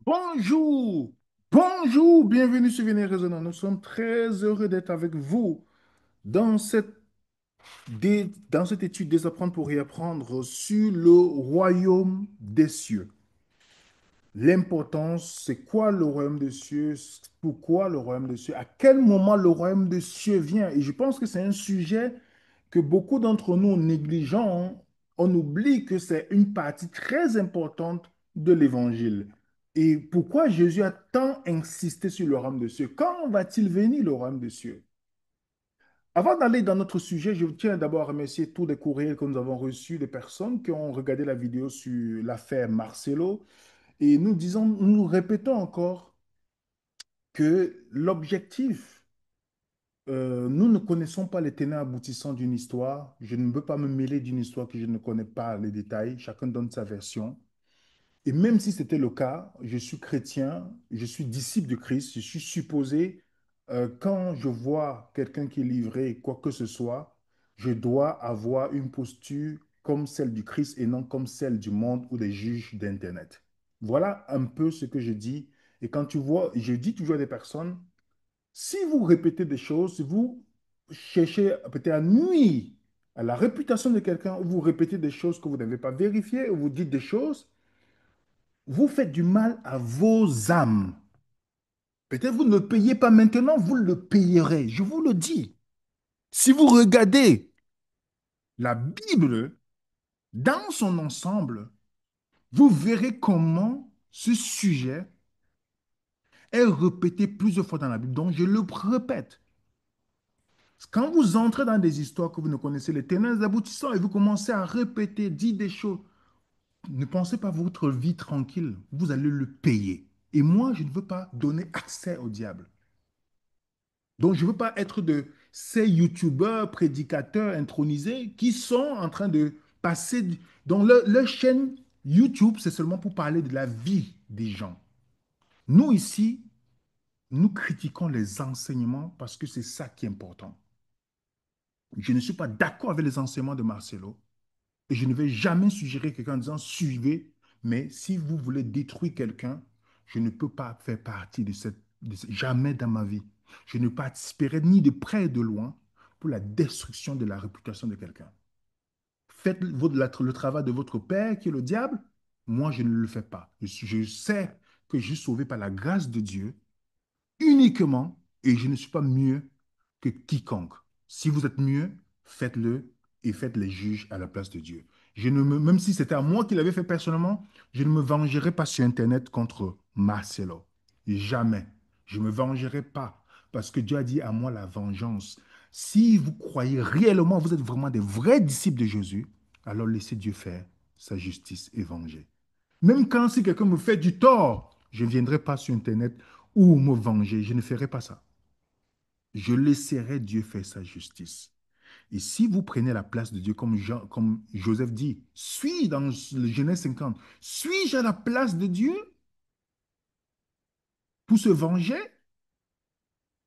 Bonjour, bonjour, bienvenue sur Venez Raisonnant. Nous sommes très heureux d'être avec vous dans dans cette étude Désapprendre pour réapprendre sur le royaume des cieux. L'importance, c'est quoi le royaume des cieux? Pourquoi le royaume des cieux? À quel moment le royaume des cieux vient? Et je pense que c'est un sujet que beaucoup d'entre nous négligeons. Hein. On oublie que c'est une partie très importante de l'évangile. Et pourquoi Jésus a tant insisté sur le royaume des cieux? Quand va-t-il venir, le royaume des cieux? Avant d'aller dans notre sujet, je tiens d'abord à remercier tous les courriels que nous avons reçus des personnes qui ont regardé la vidéo sur l'affaire Marcelo. Et nous répétons encore que l'objectif, nous ne connaissons pas les tenants aboutissants d'une histoire. Je ne veux pas me mêler d'une histoire que je ne connais pas les détails. Chacun donne sa version. Et même si c'était le cas, je suis chrétien, je suis disciple de Christ, je suis supposé, quand je vois quelqu'un qui est livré, quoi que ce soit, je dois avoir une posture comme celle du Christ et non comme celle du monde ou des juges d'Internet. Voilà un peu ce que je dis. Et quand tu vois, je dis toujours à des personnes, si vous répétez des choses, si vous cherchez peut-être à nuire à la réputation de quelqu'un, ou vous répétez des choses que vous n'avez pas vérifiées, ou vous dites des choses, vous faites du mal à vos âmes. Peut-être vous ne le payez pas maintenant, vous le payerez. Je vous le dis. Si vous regardez la Bible dans son ensemble, vous verrez comment ce sujet est répété plusieurs fois dans la Bible. Donc, je le répète. Quand vous entrez dans des histoires que vous ne connaissez les tenants et les aboutissants et vous commencez à répéter, dire des choses, ne pensez pas votre vie tranquille. Vous allez le payer. Et moi, je ne veux pas donner accès au diable. Donc, je ne veux pas être de ces youtubeurs, prédicateurs intronisés qui sont en train de passer. Donc, leur chaîne YouTube, c'est seulement pour parler de la vie des gens. Nous, ici, nous critiquons les enseignements parce que c'est ça qui est important. Je ne suis pas d'accord avec les enseignements de Marcelo et je ne vais jamais suggérer quelqu'un en disant suivez, mais si vous voulez détruire quelqu'un, je ne peux pas faire partie jamais dans ma vie. Je ne participerai ni de près ni de loin pour la destruction de la réputation de quelqu'un. Faites le travail de votre père qui est le diable. Moi, je ne le fais pas. Je sais que je suis sauvé par la grâce de Dieu uniquement et je ne suis pas mieux que quiconque. Si vous êtes mieux, faites-le et faites les juges à la place de Dieu. Même si c'était à moi qui l'avais fait personnellement, je ne me vengerai pas sur Internet contre Marcelo. Jamais. Je ne me vengerai pas parce que Dieu a dit à moi la vengeance. Si vous croyez réellement, vous êtes vraiment des vrais disciples de Jésus, alors laissez Dieu faire sa justice et venger. Même quand si quelqu'un me fait du tort, je ne viendrai pas sur Internet ou me venger. Je ne ferai pas ça. Je laisserai Dieu faire sa justice. Et si vous prenez la place de Dieu, comme Joseph dit, suis dans le Genèse 50, suis-je à la place de Dieu pour se venger?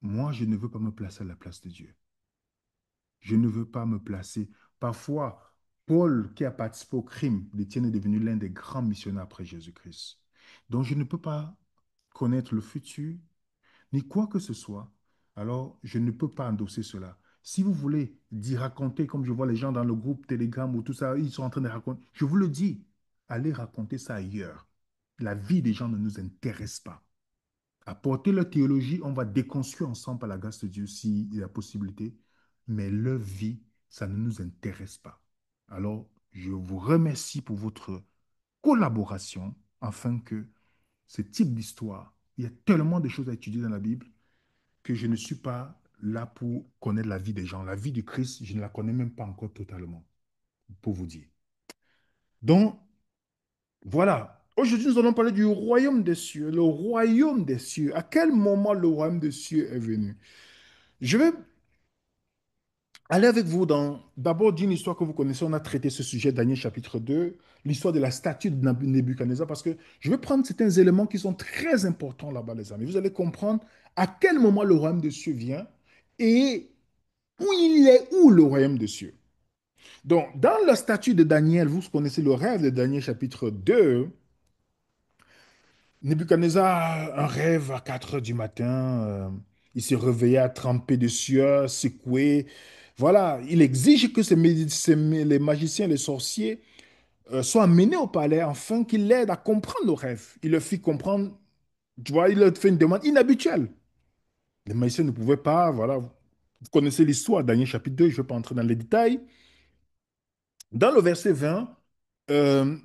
Moi, je ne veux pas me placer à la place de Dieu. Je ne veux pas me placer. Parfois, Paul, qui a participé au crime d'Étienne, est devenu l'un des grands missionnaires après Jésus-Christ. Donc, je ne peux pas connaître le futur, ni quoi que ce soit, alors je ne peux pas endosser cela. Si vous voulez dire raconter, comme je vois les gens dans le groupe Telegram ou tout ça, ils sont en train de raconter, je vous le dis, allez raconter ça ailleurs. La vie des gens ne nous intéresse pas. Apporter leur théologie, on va déconstruire ensemble par la grâce de Dieu s'il y a possibilité, mais leur vie, ça ne nous intéresse pas. Alors, je vous remercie pour votre collaboration afin que ce type d'histoire, il y a tellement de choses à étudier dans la Bible que je ne suis pas là pour connaître la vie des gens. La vie du Christ, je ne la connais même pas encore totalement, pour vous dire. Donc, voilà. Aujourd'hui, nous allons parler du royaume des cieux. Le royaume des cieux. À quel moment le royaume des cieux est venu? Je vais aller avec vous dans d'abord d'une histoire que vous connaissez. On a traité ce sujet, Daniel chapitre 2, l'histoire de la statue de Nebuchadnezzar, parce que je vais prendre certains éléments qui sont très importants là-bas, les amis. Vous allez comprendre à quel moment le royaume des cieux vient et où il est où le royaume des cieux. Donc, dans la statue de Daniel, vous connaissez le rêve de Daniel chapitre 2, Nebuchadnezzar a un rêve à 4 heures du matin. Il s'est réveillé à tremper de sueur, secoué. Voilà, il exige que les magiciens, les sorciers soient amenés au palais afin qu'il l'aide à comprendre le rêve. Il leur fit comprendre, tu vois, il leur fait une demande inhabituelle. Les magiciens ne pouvaient pas, voilà. Vous connaissez l'histoire, Daniel chapitre 2, je ne vais pas entrer dans les détails. Dans le verset 20, euh,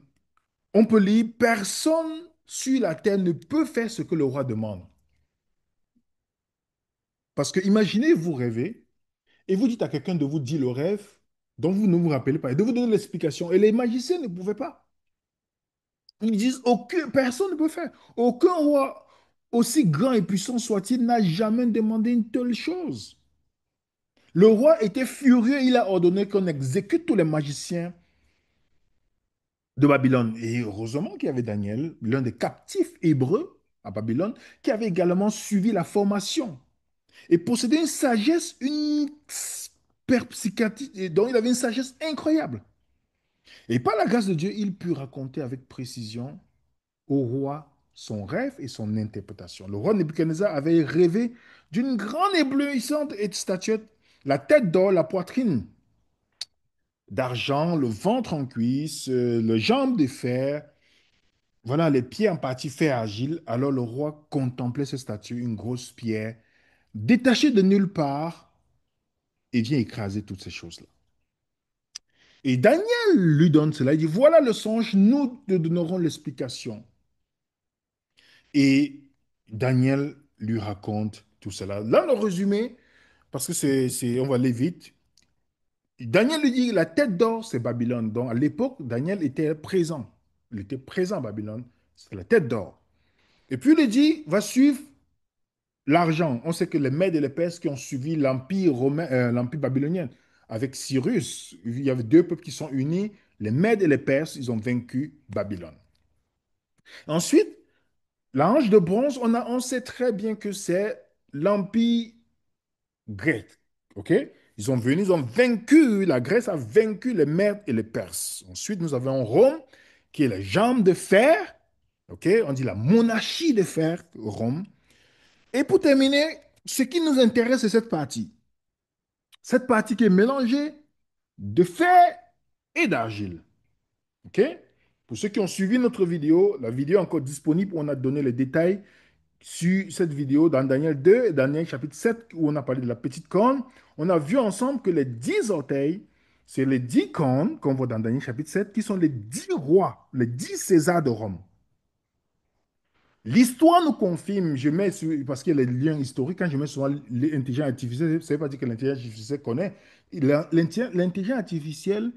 on peut lire, personne sur la terre ne peut faire ce que le roi demande. Parce que imaginez, vous rêvez et vous dites à quelqu'un de vous dire le rêve dont vous ne vous rappelez pas et de vous donner l'explication. Et les magiciens ne pouvaient pas. Ils disent, aucun, personne ne peut faire. Aucun roi, aussi grand et puissant soit-il, n'a jamais demandé une telle chose. Le roi était furieux, il a ordonné qu'on exécute tous les magiciens de Babylone. Et heureusement qu'il y avait Daniel, l'un des captifs hébreux à Babylone, qui avait également suivi la formation et possédait une sagesse, une perspicacité, dont il avait une sagesse incroyable. Et par la grâce de Dieu, il put raconter avec précision au roi son rêve et son interprétation. Le roi Nebuchadnezzar avait rêvé d'une grande éblouissante statuette, la tête d'or, la poitrine d'argent, le ventre en cuisse, les jambes de fer, voilà, les pieds en partie fait agile. Alors le roi contemplait cette statue, une grosse pierre, détachée de nulle part, et vient écraser toutes ces choses-là. Et Daniel lui donne cela. Il dit, voilà le songe, nous te donnerons l'explication. Et Daniel lui raconte tout cela. Là, le résumé, parce que on va aller vite. Daniel lui dit, la tête d'or, c'est Babylone. Donc, à l'époque, Daniel était présent. Il était présent à Babylone. C'est la tête d'or. Et puis, il lui dit, va suivre l'argent. On sait que les Mèdes et les Perses qui ont suivi l'Empire romain, l'Empire babylonien, avec Cyrus, il y avait deux peuples qui sont unis. Les Mèdes et les Perses, ils ont vaincu Babylone. Ensuite, l'ange de bronze, on sait très bien que c'est l'Empire grec. OK? Ils sont venus, ils ont vaincu, la Grèce a vaincu les Mèdes et les Perses. Ensuite, nous avons Rome, qui est la jambe de fer. OK? On dit la monarchie de fer, Rome. Et pour terminer, ce qui nous intéresse, c'est cette partie. Cette partie qui est mélangée de fer et d'argile. OK? Pour ceux qui ont suivi notre vidéo, la vidéo est encore disponible où on a donné les détails sur cette vidéo dans Daniel 2 et Daniel chapitre 7 où on a parlé de la petite corne. On a vu ensemble que les 10 orteils, c'est les 10 cornes qu'on voit dans Daniel chapitre 7 qui sont les 10 rois, les 10 Césars de Rome. L'histoire nous confirme, parce qu'il y a les liens historiques, quand je mets souvent l'intelligence artificielle, ça ne veut pas dire que l'intelligence artificielle connaît. L'intelligence artificielle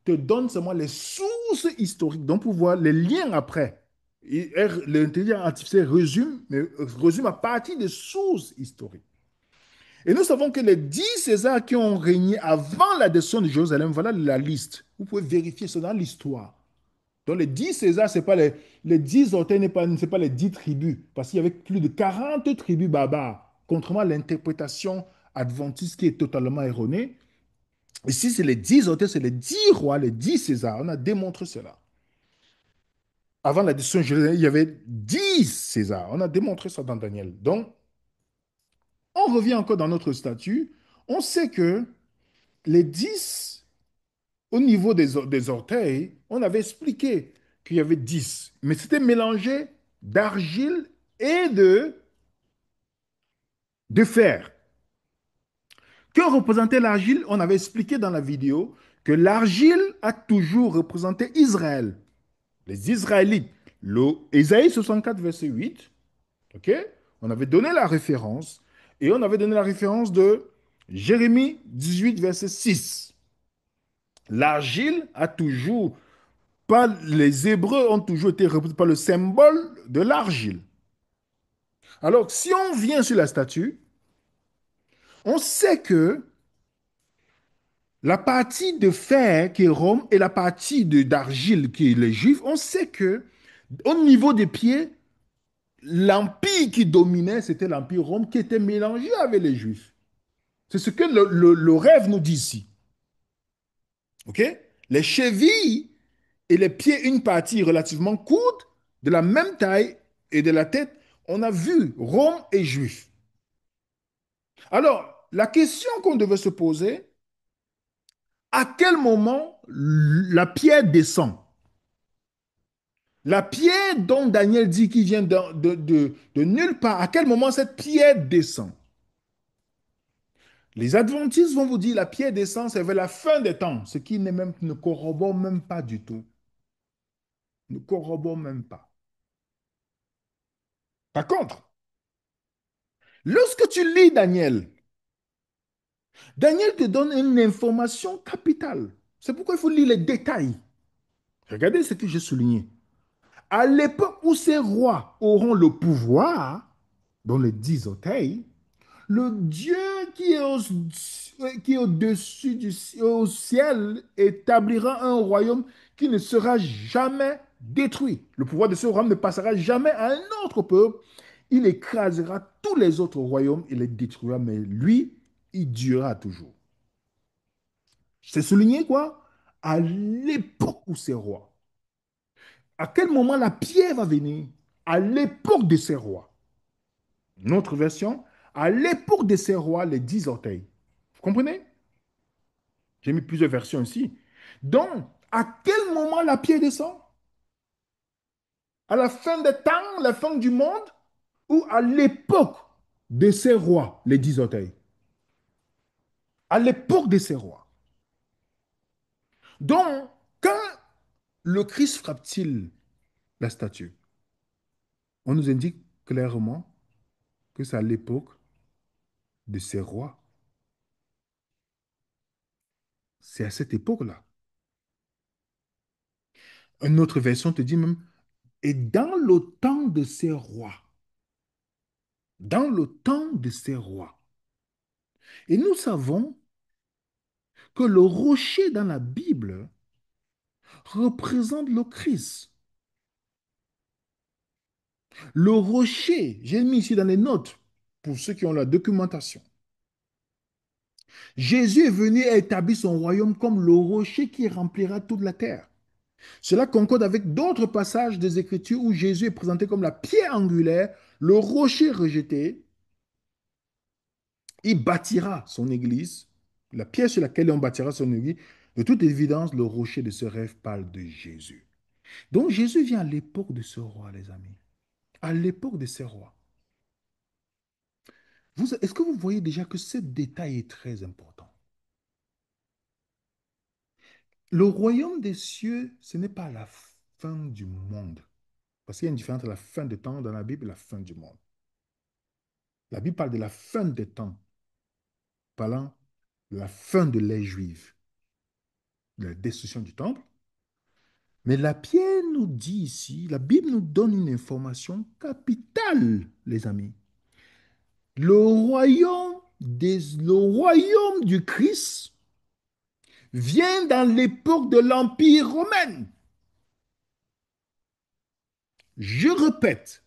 te donne seulement les sources historiques, donc pour voir les liens après. L'intelligence artificielle résume, mais résume à partir des sources historiques. Et nous savons que les 10 Césars qui ont régné avant la destruction de Jérusalem, voilà la liste. Vous pouvez vérifier ça dans l'histoire. Donc les 10 Césars, c'est pas les 10 orteils, c'est pas les 10 tribus, parce qu'il y avait plus de 40 tribus barbares, contrairement à l'interprétation adventiste qui est totalement erronée. Ici, c'est les 10 orteils, c'est les 10 rois, les 10 Césars. On a démontré cela. Avant la destruction de Jérusalem, il y avait 10 Césars. On a démontré ça dans Daniel. Donc, on revient encore dans notre statut. On sait que les 10 au niveau des orteils, on avait expliqué qu'il y avait 10, mais c'était mélangé d'argile et de fer. Que représentait l'argile? On avait expliqué dans la vidéo que l'argile a toujours représenté Israël, les Israélites. Ésaïe 64, verset 8, ok? On avait donné la référence et on avait donné la référence de Jérémie 18, verset 6. L'argile a toujours les Hébreux ont toujours été représentés par le symbole de l'argile. Alors, si on vient sur la statue, on sait que la partie de fer qui est Rome et la partie d'argile qui est les Juifs, on sait que au niveau des pieds, l'empire qui dominait, c'était l'empire Rome qui était mélangé avec les Juifs. C'est ce que le rêve nous dit ici. OK? Les chevilles et les pieds, une partie relativement courte, de la même taille, et de la tête, on a vu Rome et Juif. Alors, la question qu'on devait se poser, à quel moment la pierre descend? La pierre dont Daniel dit qu'il vient de nulle part, à quel moment cette pierre descend? Les adventistes vont vous dire la pierre descend, c'est vers la fin des temps, ce qui ne corrobore même pas du tout. Ne corrobore même pas. Par contre, lorsque tu lis Daniel, Daniel te donne une information capitale. C'est pourquoi il faut lire les détails. Regardez ce que j'ai souligné. À l'époque où ces rois auront le pouvoir, dans les 10 orteils, le Dieu qui est au-dessus au ciel établira un royaume qui ne sera jamais détruit. Le pouvoir de ce royaume ne passera jamais à un autre peuple. Il écrasera tous les autres royaumes, il les détruira, mais lui, il durera toujours. C'est souligné quoi? À l'époque où ces rois. À quel moment la pierre va venir? À l'époque de ces rois. Notre version, à l'époque de ces rois, les 10 orteils. Vous comprenez? J'ai mis plusieurs versions ici. Donc, à quel moment la pierre descend? À la fin des temps, la fin du monde, ou à l'époque de ces rois, les 10 orteils? À l'époque de ces rois. Donc, quand le Christ frappe-t-il la statue? On nous indique clairement que c'est à l'époque de ces rois. C'est à cette époque-là. Une autre version te dit même, et dans le temps de ces rois, dans le temps de ces rois. Et nous savons que le rocher dans la Bible représente le Christ. Le rocher, j'ai mis ici dans les notes pour ceux qui ont la documentation. Jésus est venu et établir son royaume comme le rocher qui remplira toute la terre. Cela concorde avec d'autres passages des Écritures où Jésus est présenté comme la pierre angulaire, le rocher rejeté. Il bâtira son église, la pierre sur laquelle on bâtira son église. De toute évidence, le rocher de ce rêve parle de Jésus. Donc Jésus vient à l'époque de ce roi, les amis. À l'époque de ces rois. Est-ce que vous voyez déjà que ce détail est très important? Le royaume des cieux, ce n'est pas la fin du monde. Parce qu'il y a une différence entre la fin des temps dans la Bible et la fin du monde. La Bible parle de la fin des temps, parlant de la fin de l'ère juive, de la destruction du temple. Mais la pierre nous dit ici, la Bible nous donne une information capitale, les amis. Le royaume du Christ vient dans l'époque de l'Empire romain. Je répète,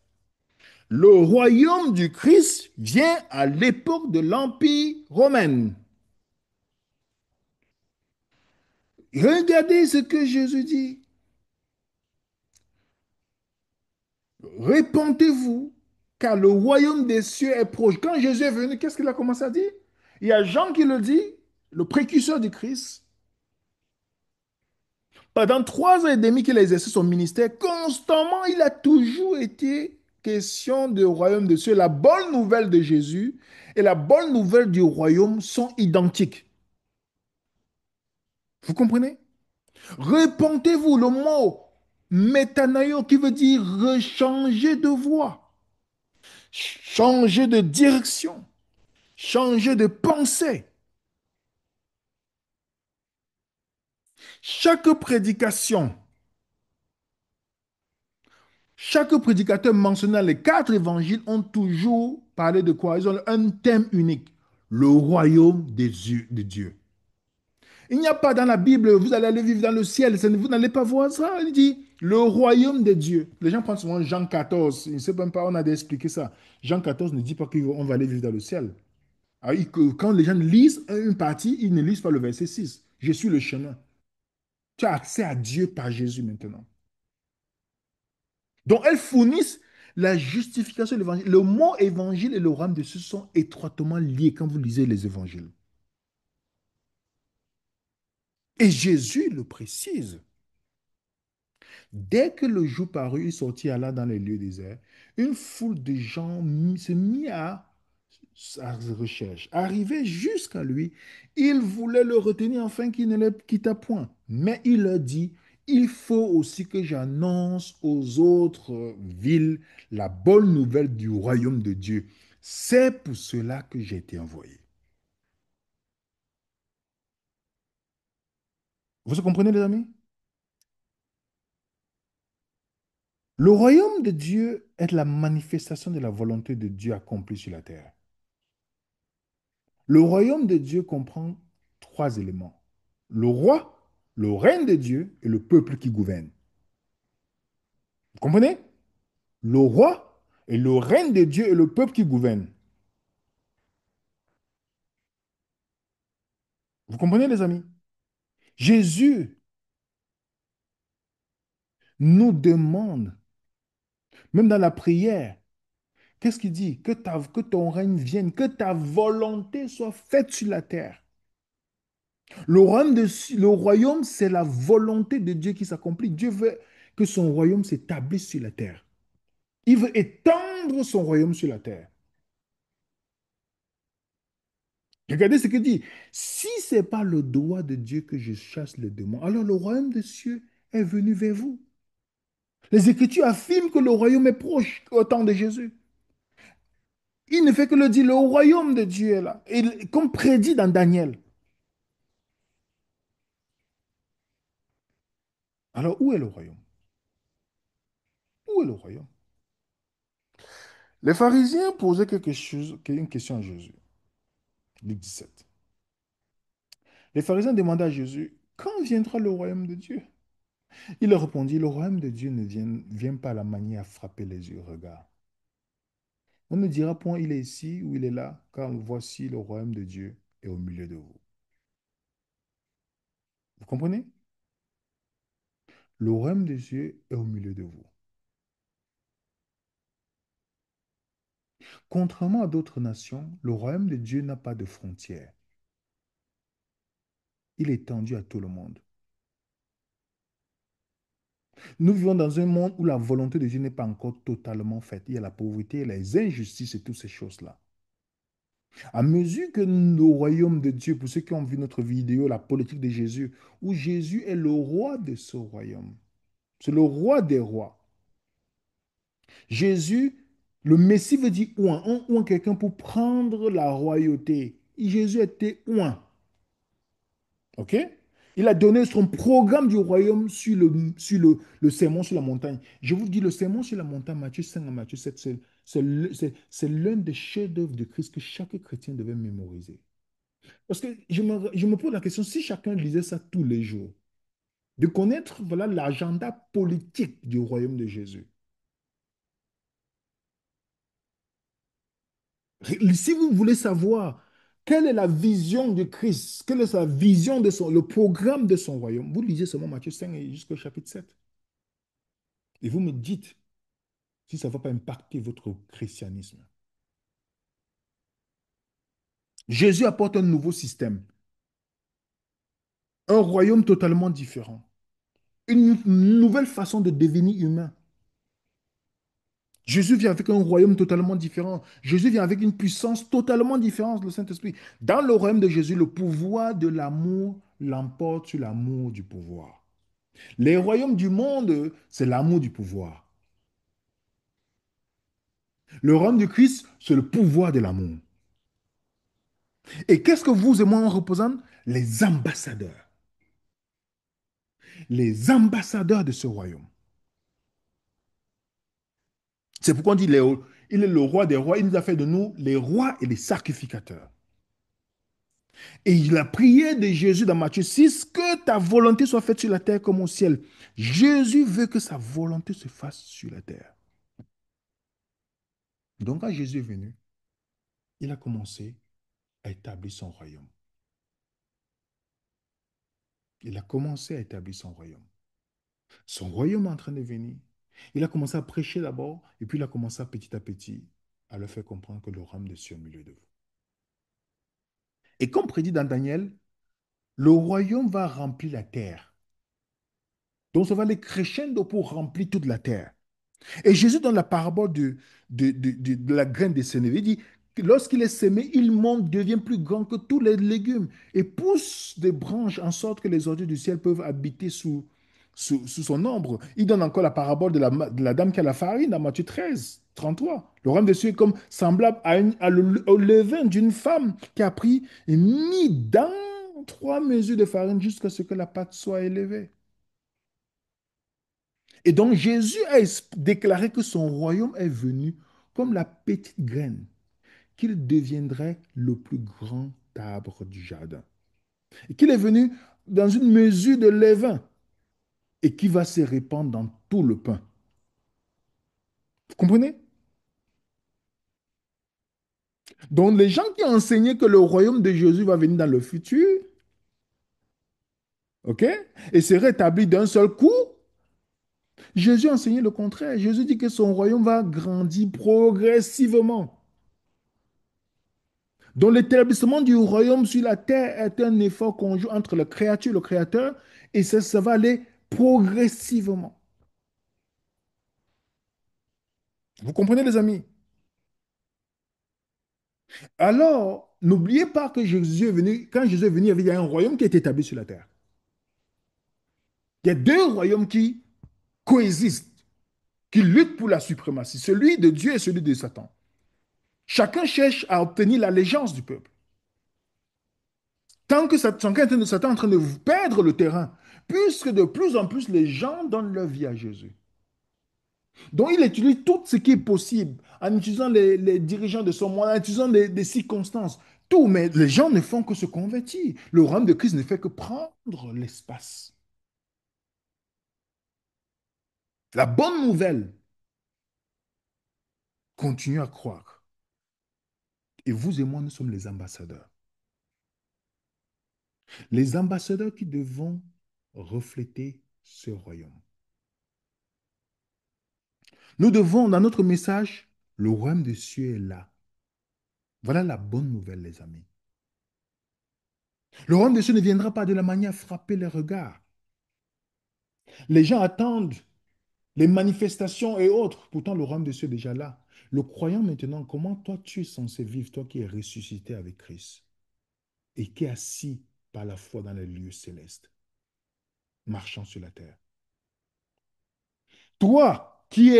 le royaume du Christ vient à l'époque de l'Empire romain. Regardez ce que Jésus dit. Répentez-vous, car le royaume des cieux est proche. Quand Jésus est venu, qu'est-ce qu'il a commencé à dire? Il y a Jean qui le dit, le précurseur du Christ. Pendant 3 ans et demi qu'il a exercé son ministère, constamment, il a toujours été question du royaume des cieux. La bonne nouvelle de Jésus et la bonne nouvelle du royaume sont identiques. Vous comprenez? Répentez-vous, le mot métanoïo qui veut dire changer de voie, changer de direction, changer de pensée. Chaque prédication, chaque prédicateur mentionnant les 4 évangiles ont toujours parlé de quoi? Ils ont un thème unique, le royaume des yeux de Dieu. Il n'y a pas dans la Bible, vous allez aller vivre dans le ciel, vous n'allez pas voir ça. Il dit le royaume de Dieu. Les gens prennent souvent Jean 14, je ne sais même pas, on a expliqué ça. Jean 14 ne dit pas qu'on va aller vivre dans le ciel. Alors, quand les gens lisent une partie, ils ne lisent pas le verset 6. Je suis le chemin. Tu as accès à Dieu par Jésus maintenant. Donc, elles fournissent La justification de l'évangile. Le mot évangile et le royaume de Dieu sont étroitement liés quand vous lisez les évangiles. Et Jésus le précise. Dès que le jour parut, il sortit alla dans les lieux déserts. Une foule de gens se mit à sa recherche. Arrivé jusqu'à lui, il voulait le retenir afin qu'il ne le quittât point. Mais il leur dit, il faut aussi que j'annonce aux autres villes la bonne nouvelle du royaume de Dieu. C'est pour cela que j'ai été envoyé. Vous comprenez, les amis? Le royaume de Dieu est la manifestation de la volonté de Dieu accomplie sur la terre. Le royaume de Dieu comprend trois éléments. Le roi, le règne de Dieu et le peuple qui gouverne. Vous comprenez? Le roi et le règne de Dieu et le peuple qui gouverne. Vous comprenez, les amis? Jésus nous demande, même dans la prière, qu'est-ce qu'il dit? Que ton règne vienne, que ta volonté soit faite sur la terre. Le royaume, c'est la volonté de Dieu qui s'accomplit. Dieu veut que son royaume s'établisse sur la terre. Il veut étendre son royaume sur la terre. Regardez ce qu'il dit. Si ce n'est pas le droit de Dieu que je chasse les démons, alors le royaume des cieux est venu vers vous. Les Écritures affirment que le royaume est proche au temps de Jésus. Il ne fait que le dire, le royaume de Dieu est là. Et comme prédit dans Daniel. Alors où est le royaume? Où est le royaume? Les pharisiens posaient une question à Jésus. Luc 17. Les pharisiens demandaient à Jésus, quand viendra le royaume de Dieu? Il leur répondit, le royaume de Dieu ne vient pas à la manière à frapper les yeux, regarde. On ne dira point il est ici ou il est là, car voici le royaume de Dieu est au milieu de vous. Vous comprenez? Le royaume de Dieu est au milieu de vous. Contrairement à d'autres nations, le royaume de Dieu n'a pas de frontières. Il est étendu à tout le monde. Nous vivons dans un monde où la volonté de Dieu n'est pas encore totalement faite. Il y a la pauvreté, les injustices et toutes ces choses-là. À mesure que le royaume de Dieu, pour ceux qui ont vu notre vidéo, la politique de Jésus, où Jésus est le roi de ce royaume, c'est le roi des rois. Jésus, le Messie veut dire oint. On oint quelqu'un pour prendre la royauté. Jésus était oint. OK? Il a donné son programme du royaume sur le sermon sur la montagne. Je vous dis, le sermon sur la montagne, Matthieu 5 à Matthieu 7, c'est l'un des chefs-d'œuvre de Christ que chaque chrétien devait mémoriser. Parce que je me pose la question, si chacun lisait ça tous les jours, de connaître voilà, l'agenda politique du royaume de Jésus. Si vous voulez savoir quelle est la vision de Christ, quelle est sa vision le programme de son royaume, vous lisez seulement Matthieu 5 et jusqu'au chapitre 7. Et vous me dites si ça ne va pas impacter votre christianisme. Jésus apporte un nouveau système, un royaume totalement différent, une nouvelle façon de devenir humain. Jésus vient avec un royaume totalement différent. Jésus vient avec une puissance totalement différente, le Saint-Esprit. Dans le royaume de Jésus, le pouvoir de l'amour l'emporte sur l'amour du pouvoir. Les royaumes du monde, c'est l'amour du pouvoir. Le royaume du Christ, c'est le pouvoir de l'amour. Et qu'est-ce que vous et moi on représente? Les ambassadeurs. Les ambassadeurs de ce royaume. C'est pourquoi on dit il est le roi des rois. Il nous a fait de nous les rois et les sacrificateurs. Et la prière de Jésus dans Matthieu 6, que ta volonté soit faite sur la terre comme au ciel. Jésus veut que sa volonté se fasse sur la terre. Donc quand Jésus est venu, il a commencé à établir son royaume. Il a commencé à établir son royaume. Son royaume est en train de venir. Il a commencé à prêcher d'abord, et puis il a commencé petit à petit à leur faire comprendre que le royaume des cieux est au milieu de vous. Et comme prédit dans Daniel, le royaume va remplir la terre. Donc ça va aller crescendo pour remplir toute la terre. Et Jésus, dans la parabole de la graine des sénévé, dit que lorsqu'il est semé, il monte, devient plus grand que tous les légumes et pousse des branches en sorte que les ordures du ciel peuvent habiter sous son ombre. Il donne encore la parabole de la dame qui a la farine dans Matthieu 13, 33. Le royaume des cieux est comme semblable au levain d'une femme qui a pris et mis dans 3 mesures de farine jusqu'à ce que la pâte soit élevée. Et donc Jésus a déclaré que son royaume est venu comme la petite graine, qu'il deviendrait le plus grand arbre du jardin. Et qu'il est venu dans une mesure de levain et qui va se répandre dans tout le pain. Vous comprenez? Donc les gens qui ont enseigné que le royaume de Jésus va venir dans le futur, ok, et serait établi d'un seul coup, Jésus a enseigné le contraire. Jésus dit que son royaume va grandir progressivement. Donc l'établissement du royaume sur la terre est un effort conjoint entre le créateur et le créateur, et ça va aller progressivement. Vous comprenez, les amis? Alors, n'oubliez pas que Jésus est venu, quand Jésus est venu, il y a un royaume qui est établi sur la terre. Il y a deux royaumes qui coexistent, qui luttent pour la suprématie, celui de Dieu et celui de Satan. Chacun cherche à obtenir l'allégeance du peuple. Tant que Satan est en train de perdre le terrain, puisque de plus en plus les gens donnent leur vie à Jésus. Donc, il utilise tout ce qui est possible en utilisant les dirigeants de son monde, en utilisant des circonstances. Tout, mais les gens ne font que se convertir. Le royaume de Christ ne fait que prendre l'espace. La bonne nouvelle, continuez à croire. Et vous et moi, nous sommes les ambassadeurs. Les ambassadeurs qui devons refléter ce royaume. Nous devons, dans notre message, le royaume des cieux est là. Voilà la bonne nouvelle, les amis. Le royaume des cieux ne viendra pas de la manière à frapper les regards. Les gens attendent les manifestations et autres. Pourtant, le royaume des cieux est déjà là. Le croyant maintenant, comment toi tu es censé vivre, toi qui es ressuscité avec Christ et qui est assis par la foi dans les lieux célestes, marchant sur la terre. Toi qui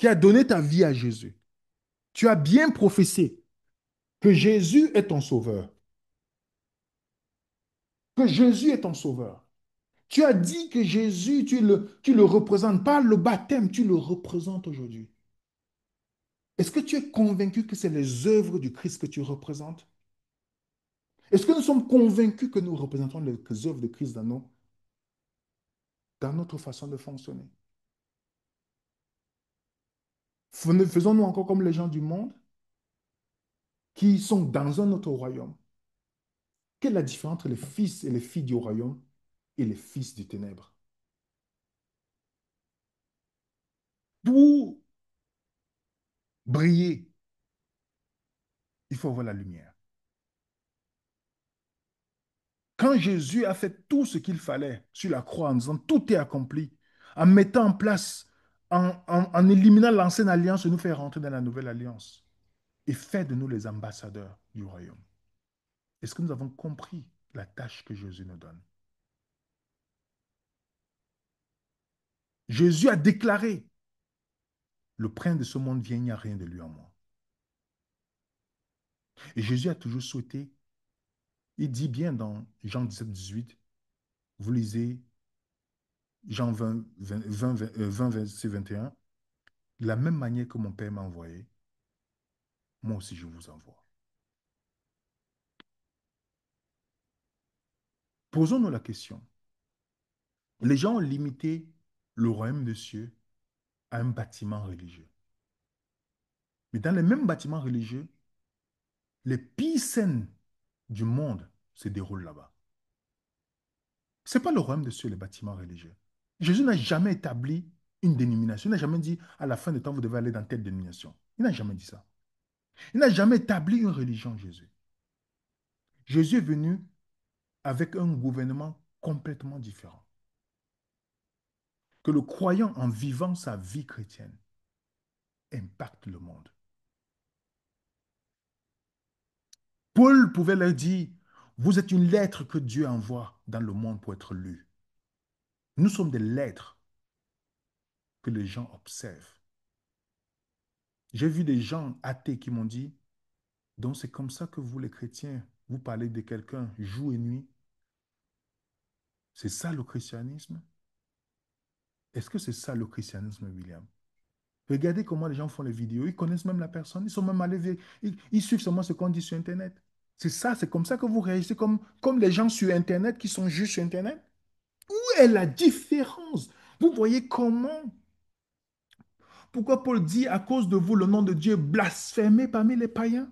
as donné ta vie à Jésus, tu as bien prophétisé que Jésus est ton sauveur, que Jésus est ton sauveur. Tu as dit que Jésus, tu le représentes, pas le baptême, tu le représentes aujourd'hui. Est-ce que tu es convaincu que c'est les œuvres du Christ que tu représentes? Est-ce que nous sommes convaincus que nous représentons les œuvres de Christ dans notre façon de fonctionner? Faisons-nous encore comme les gens du monde qui sont dans un autre royaume? Quelle est la différence entre les fils et les filles du royaume et les fils des ténèbres? Pour briller, il faut avoir la lumière. Quand Jésus a fait tout ce qu'il fallait sur la croix en disant tout est accompli, en mettant en place, en éliminant l'ancienne alliance, nous fait rentrer dans la nouvelle alliance et fait de nous les ambassadeurs du royaume. Est-ce que nous avons compris la tâche que Jésus nous donne? Jésus a déclaré, le prince de ce monde vient, il n'y a rien de lui en moi. Et Jésus a toujours souhaité, il dit bien dans Jean 17, 18, vous lisez Jean 20, verset 21, de la même manière que mon Père m'a envoyé, moi aussi je vous envoie. Posons-nous la question. Les gens ont limité le royaume des cieux à un bâtiment religieux. Mais dans les mêmes bâtiments religieux, les pires scènes du monde se déroulent là-bas. Ce n'est pas le royaume des cieux, les bâtiments religieux. Jésus n'a jamais établi une dénomination. Il n'a jamais dit, à la fin du temps, vous devez aller dans telle dénomination. Il n'a jamais dit ça. Il n'a jamais établi une religion, Jésus. Jésus est venu avec un gouvernement complètement différent. Que le croyant, en vivant sa vie chrétienne, impacte le monde. Paul pouvait leur dire, vous êtes une lettre que Dieu envoie dans le monde pour être lue. Nous sommes des lettres que les gens observent. J'ai vu des gens athées qui m'ont dit, donc c'est comme ça que vous, les chrétiens, vous parlez de quelqu'un jour et nuit. C'est ça le christianisme? Est-ce que c'est ça le christianisme, William? Regardez comment les gens font les vidéos. Ils connaissent même la personne. Ils sont même allés, ils suivent seulement ce qu'on dit sur Internet. C'est ça, c'est comme ça que vous réagissez comme les gens sur Internet qui sont juste sur Internet. Où est la différence? Vous voyez comment? Pourquoi Paul dit à cause de vous, le nom de Dieu est blasphémé parmi les païens?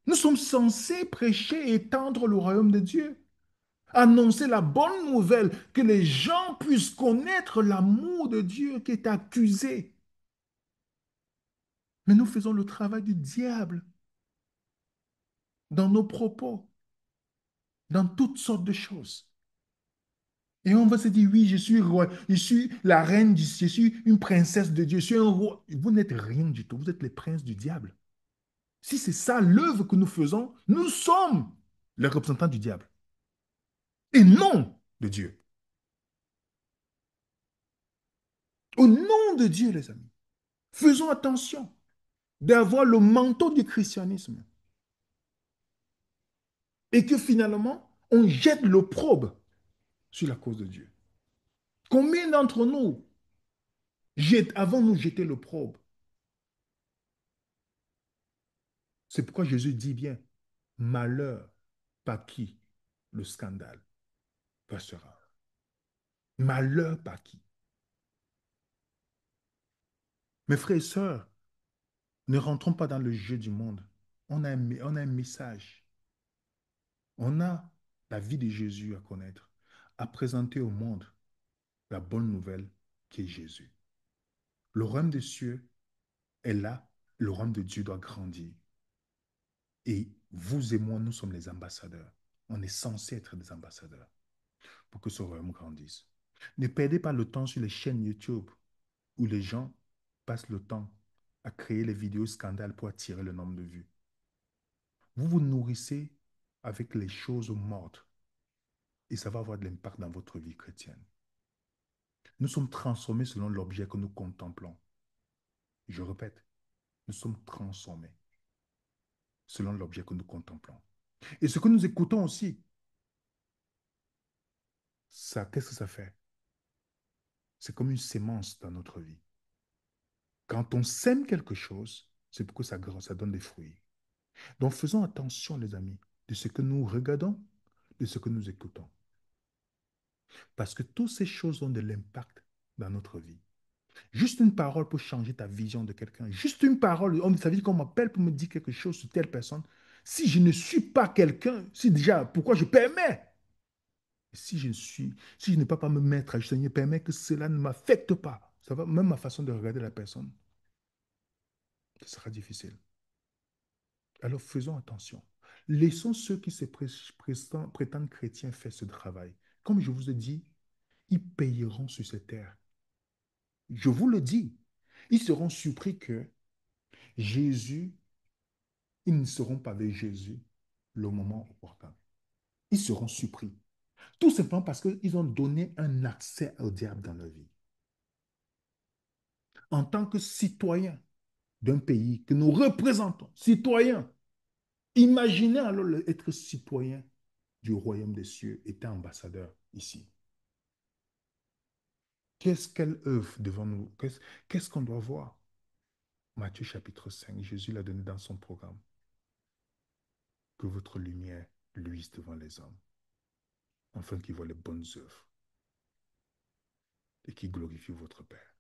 Nous sommes censés prêcher et étendre le royaume de Dieu. Annoncer la bonne nouvelle, que les gens puissent connaître l'amour de Dieu qui est accusé. Mais nous faisons le travail du diable dans nos propos, dans toutes sortes de choses. Et on va se dire, oui, je suis roi, je suis la reine du ciel, je suis une princesse de Dieu, je suis un roi. Vous n'êtes rien du tout, vous êtes les princes du diable. Si c'est ça l'œuvre que nous faisons, nous sommes les représentants du diable et non de Dieu. Au nom de Dieu, les amis, faisons attention d'avoir le manteau du christianisme et que finalement, on jette l'opprobre sur la cause de Dieu. Combien d'entre nous avons-nous jeté l'opprobre? C'est pourquoi Jésus dit bien, malheur par qui le scandale passera. Malheur par qui? Mes frères et sœurs, ne rentrons pas dans le jeu du monde. On a un message. On a la vie de Jésus à connaître, à présenter au monde la bonne nouvelle qui est Jésus. Le royaume des cieux est là, le royaume de Dieu doit grandir. Et vous et moi, nous sommes les ambassadeurs. On est censé être des ambassadeurs pour que ce royaume grandisse. Ne perdez pas le temps sur les chaînes YouTube où les gens passent le temps à créer les vidéos scandales pour attirer le nombre de vues. Vous vous nourrissez avec les choses mortes et ça va avoir de l'impact dans votre vie chrétienne. Nous sommes transformés selon l'objet que nous contemplons. Je répète, nous sommes transformés selon l'objet que nous contemplons. Et ce que nous écoutons aussi, ça, qu'est-ce que ça fait? C'est comme une sémence dans notre vie. Quand on sème quelque chose, c'est pour que ça donne des fruits. Donc faisons attention, les amis, de ce que nous regardons, de ce que nous écoutons. Parce que toutes ces choses ont de l'impact dans notre vie. Juste une parole peut changer ta vision de quelqu'un. Juste une parole, ça veut dire qu'on m'appelle pour me dire quelque chose sur telle personne. Si je ne suis pas quelqu'un, si déjà, pourquoi je permets? Si je ne peux pas me mettre à je permets que cela ne m'affecte pas. Ça va, même ma façon de regarder la personne, ce sera difficile. Alors faisons attention. Laissons ceux qui prétendent chrétiens faire ce travail. Comme je vous ai dit, ils payeront sur cette terre. Je vous le dis. Ils seront surpris que Jésus, ils ne seront pas avec Jésus le moment opportun. Ils seront surpris. Tout simplement parce qu'ils ont donné un accès au diable dans leur vie. En tant que citoyens d'un pays que nous représentons, citoyens, imaginez alors être citoyen du royaume des cieux, étant ambassadeur ici. Quelle œuvre devant nous? Qu'est-ce qu'on doit voir? Matthieu chapitre 5, Jésus l'a donné dans son programme. Que votre lumière luise devant les hommes, afin qu'ils voient les bonnes œuvres et qu'ils glorifient votre Père.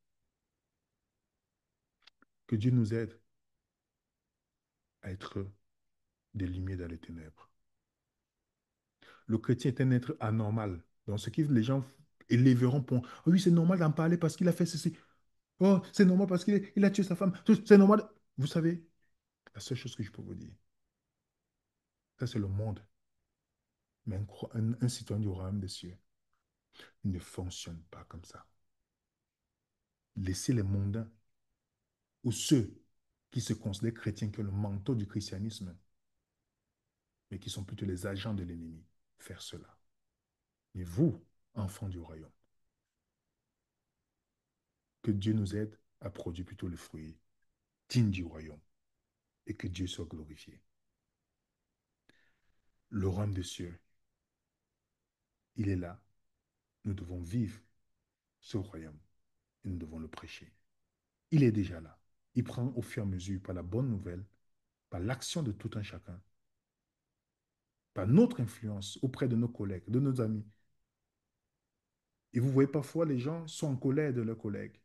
Que Dieu nous aide à être des lumières dans les ténèbres. Le chrétien est un être anormal. Donc, ce qui les gens Et lèveront point. Oh oui, c'est normal d'en parler parce qu'il a fait ceci. Oh, c'est normal parce il a tué sa femme. C'est normal. Vous savez, la seule chose que je peux vous dire, ça c'est le monde. Mais un citoyen du royaume des cieux ne fonctionne pas comme ça. Laissez les mondains ou ceux qui se considèrent chrétiens, que le manteau du christianisme, mais qui sont plutôt les agents de l'ennemi, faire cela. Mais vous, enfants du royaume, que Dieu nous aide à produire plutôt le fruit digne du royaume et que Dieu soit glorifié. Le royaume des cieux, il est là. Nous devons vivre ce royaume et nous devons le prêcher. Il est déjà là. Il prend au fur et à mesure par la bonne nouvelle, par l'action de tout un chacun, par notre influence auprès de nos collègues, de nos amis. Et vous voyez parfois les gens sont en colère de leurs collègues.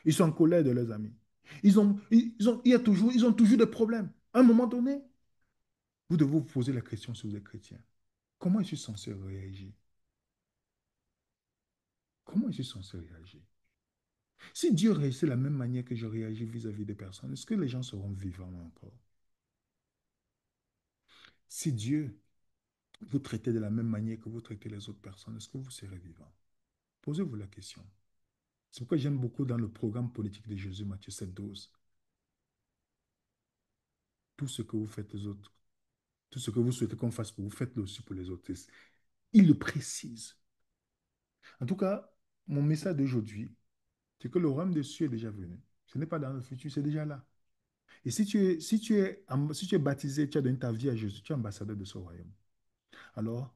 Ils sont en colère de leurs amis. Ils ont toujours des problèmes. À un moment donné, vous devez vous poser la question si vous êtes chrétien. Comment je suis censé réagir? Comment je suis censé réagir? Si Dieu réagissait de la même manière que je réagis vis-à-vis des personnes, est-ce que les gens seront vivants encore? Si Dieu vous traitait de la même manière que vous traitez les autres personnes, est-ce que vous serez vivant? Posez-vous la question. C'est pourquoi j'aime beaucoup dans le programme politique de Jésus, Matthieu 7,12. Tout ce que vous faites aux autres, tout ce que vous souhaitez qu'on fasse pour vous, faites-le aussi pour les autres. Il le précise. En tout cas, mon message d'aujourd'hui, c'est que le royaume des cieux est déjà venu. Ce n'est pas dans le futur, c'est déjà là. Et si tu es baptisé, tu as donné ta vie à Jésus, tu es ambassadeur de ce royaume. Alors,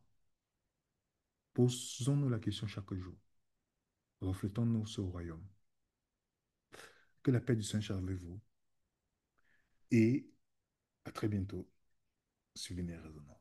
posons-nous la question chaque jour. Reflétons-nous ce royaume. Que la paix du Seigneur soit avec vous. Et à très bientôt sur Linéaire Raisonnant.